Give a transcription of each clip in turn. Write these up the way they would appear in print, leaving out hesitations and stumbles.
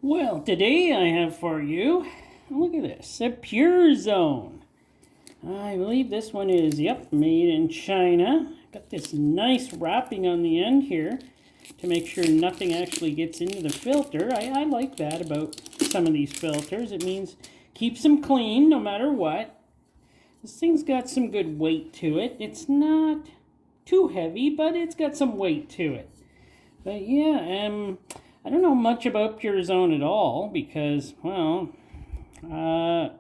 Well, today I have for you, look at this, a Purezone. I believe this one is, made in China. Got this nice wrapping on the end here to make sure nothing actually gets into the filter. I like that about some of these filters. It means keeps them clean no matter what. This thing's got some good weight to it. It's not too heavy, but it's got some weight to it. But yeah, I don't know much about Purezone at all because, well, I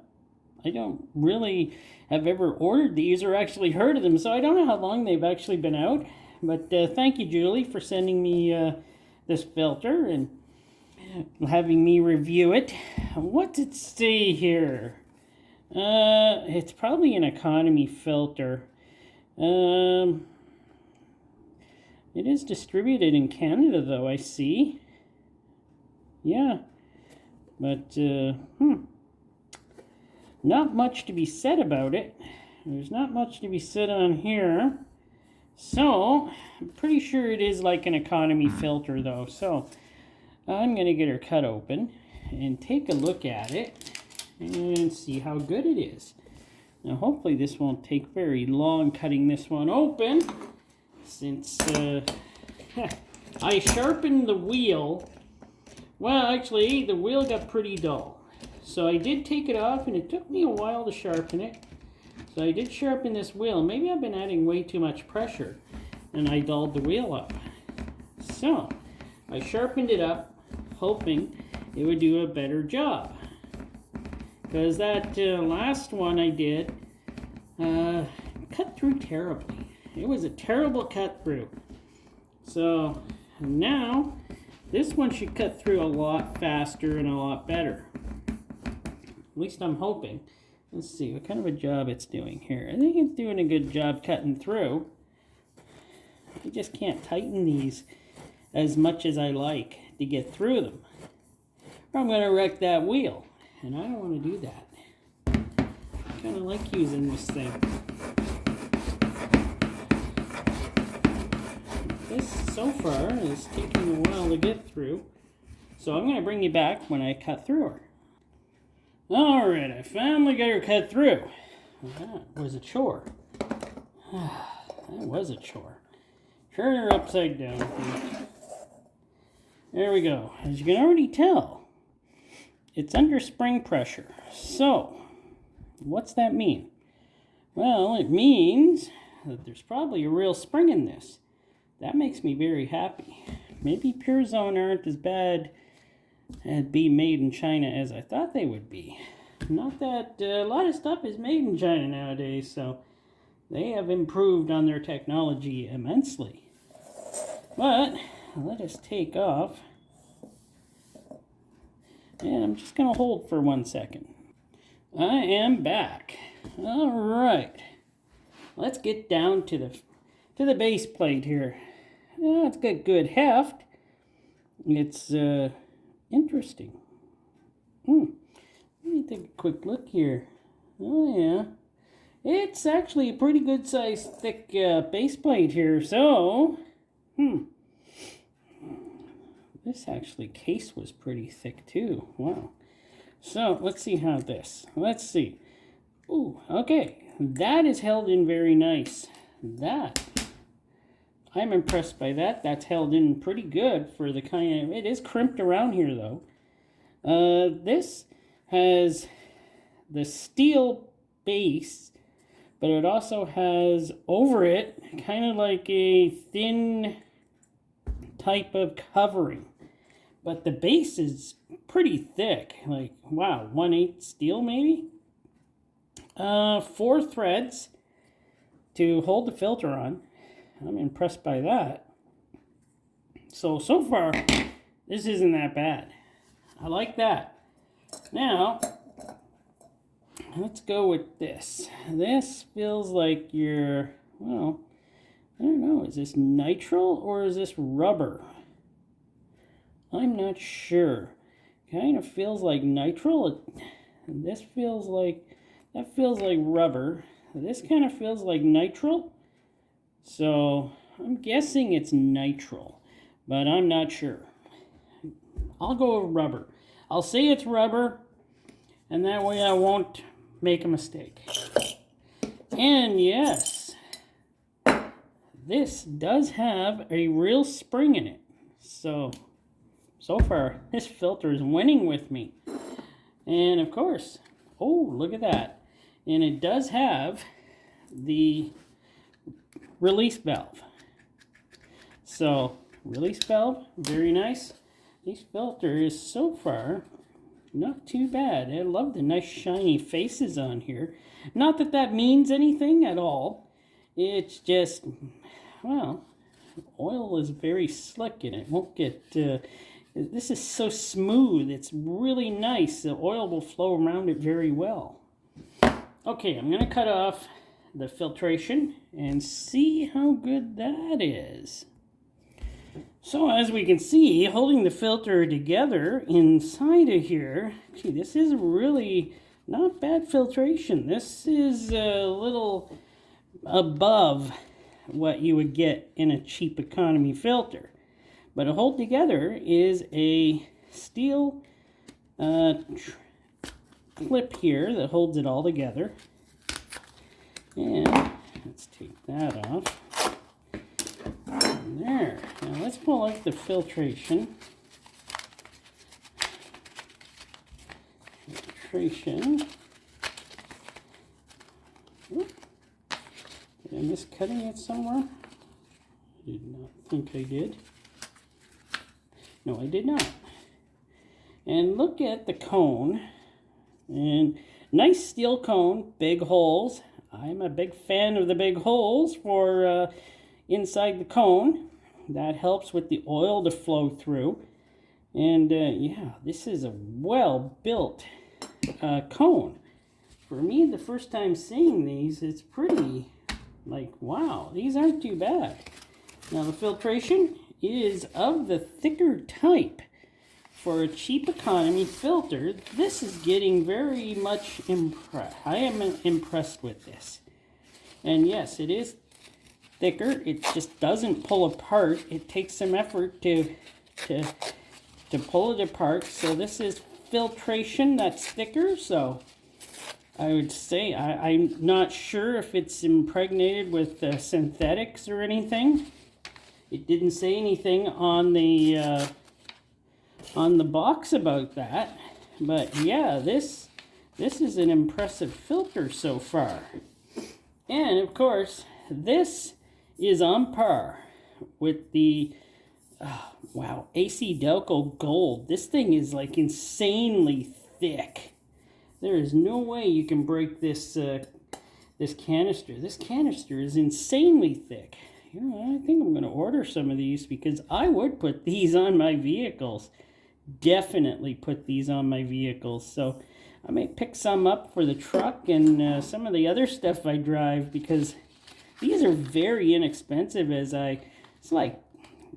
don't really have ever ordered these or actually heard of them, so I don't know how long they've actually been out. But thank you, Julie, for sending me this filter and having me review it. What's it say here? It's probably an economy filter. It is distributed in Canada, though, I see. Yeah, but, not much to be said about it. There's not much to be said on here. So, I'm pretty sure it is like an economy filter, though. So, I'm going to get her cut open and take a look at it and see how good it is. Now, hopefully this won't take very long cutting this one open, since I sharpened the wheel. Well, actually, the wheel got pretty dull. So I did take it off, and it took me a while to sharpen it. So I did sharpen this wheel. Maybe I've been adding way too much pressure, and I dulled the wheel up. So I sharpened it up, hoping it would do a better job. Because that last one I did cut through terribly. It was a terrible cut through. So now this one should cut through a lot faster and a lot better. At least I'm hoping. Let's see what kind of a job it's doing here. I think it's doing a good job cutting through. I just can't tighten these as much as I like to get through them, or I'm going to wreck that wheel, and I don't want to do that. I kind of like using this thing. This so far is taking a while to get through, so I'm going to bring you back when I cut through her. Alright, I finally got her cut through. That was a chore. That was a chore. Turn her upside down. There we go. As you can already tell, it's under spring pressure. So, what's that mean? Well, it means that there's probably a real spring in this. That makes me very happy. Maybe Purezone aren't as bad at being made in China as I thought they would be. Not that a lot of stuff is made in China nowadays, so they have improved on their technology immensely. But let us take off, and I'm just going to hold for 1 second. I am back. All right, let's get down to the base plate here. It's got good heft. It's interesting. Let me take a quick look here. Oh yeah, it's actually a pretty good sized thick base plate here. So, this actually case was pretty thick too. Wow. So let's see how this. Let's see. Ooh, okay, that is held in very nice. I'm impressed by that. That's held in pretty good for the kind of... It is crimped around here, though. This has the steel base, but it also has over it kind of like a thin type of covering. But the base is pretty thick. Like, wow, 1/8 steel maybe? 4 threads to hold the filter on. I'm impressed by that. So far, this isn't that bad. I like that. Now, let's go with this. This feels like your, well, I don't know, is this nitrile or is this rubber? I'm not sure. Kind of feels like nitrile. This feels like, that feels like rubber. This kind of feels like nitrile. So, I'm guessing it's nitrile, but I'm not sure. I'll go with rubber. I'll say it's rubber, and that way I won't make a mistake. And yes, this does have a real spring in it. So far, this filter is winning with me. And of course, oh, look at that. And it does have the release valve. So, release valve, very nice. This filter is so far not too bad. I love the nice shiny faces on here. Not that that means anything at all. It's just, well, oil is very slick and it won't get, this is so smooth. It's really nice. The oil will flow around it very well. Okay, I'm going to cut off the filtration and see how good that is. So as we can see, holding the filter together inside of here, gee, this is really not bad filtration. This is a little above what you would get in a cheap economy filter. But to hold together is a steel clip here that holds it all together. And let's take that off. There. Now let's pull out the filtration. Oop. Did I miss cutting it somewhere? I did not think I did. No, I did not. And look at the cone. And nice steel cone, big holes. I'm a big fan of the big holes for inside the cone. That helps with the oil to flow through. And yeah, this is a well-built cone. For me, the first time seeing these, it's pretty like, wow, these aren't too bad. Now the filtration is of the thicker type. For a cheap economy filter, this is getting very much impressed. I am impressed with this. And yes, it is thicker. It just doesn't pull apart. It takes some effort to pull it apart. So this is filtration that's thicker. So I would say I'm not sure if it's impregnated with synthetics or anything. It didn't say anything on the box about that. But yeah, this is an impressive filter so far. And of course, this is on par with the, wow, AC Delco Gold. This thing is like insanely thick. There is no way you can break this this canister. This canister is insanely thick. You know, I think I'm going to order some of these because I would put these on my vehicles. Definitely put these on my vehicles. So I may pick some up for the truck and some of the other stuff I drive because these are very inexpensive. It's like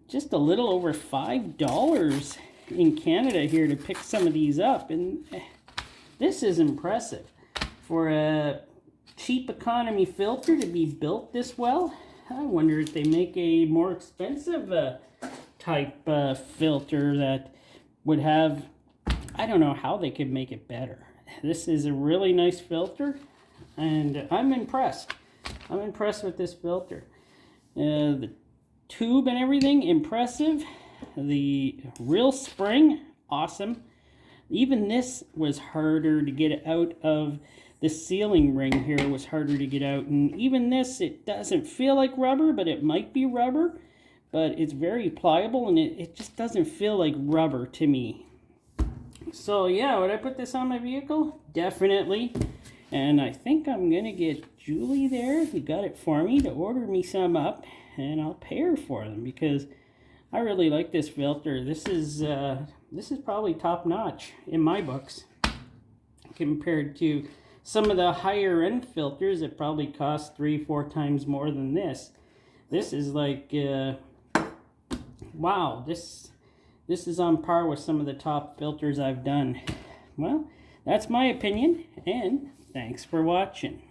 just a little over $5 in Canada here to pick some of these up, and this is impressive for a cheap economy filter to be built this well. I wonder if they make a more expensive type filter that would have, I don't know how they could make it better. This is a really nice filter, and I'm impressed. I'm impressed with this filter. The tube and everything, impressive. The real spring, awesome. Even this was harder to get out of the sealing ring here, was harder to get out. And even this, it doesn't feel like rubber, but it might be rubber. But it's very pliable, and it just doesn't feel like rubber to me. So yeah, would I put this on my vehicle? Definitely. And I think I'm going to get Julie there, who got it for me, to order me some up. And I'll pay her for them because I really like this filter. This is probably top notch in my books compared to some of the higher end filters that probably cost 3-4 times more than this. This is like, wow, this is on par with some of the top filters I've done. Well, that's my opinion, and thanks for watching.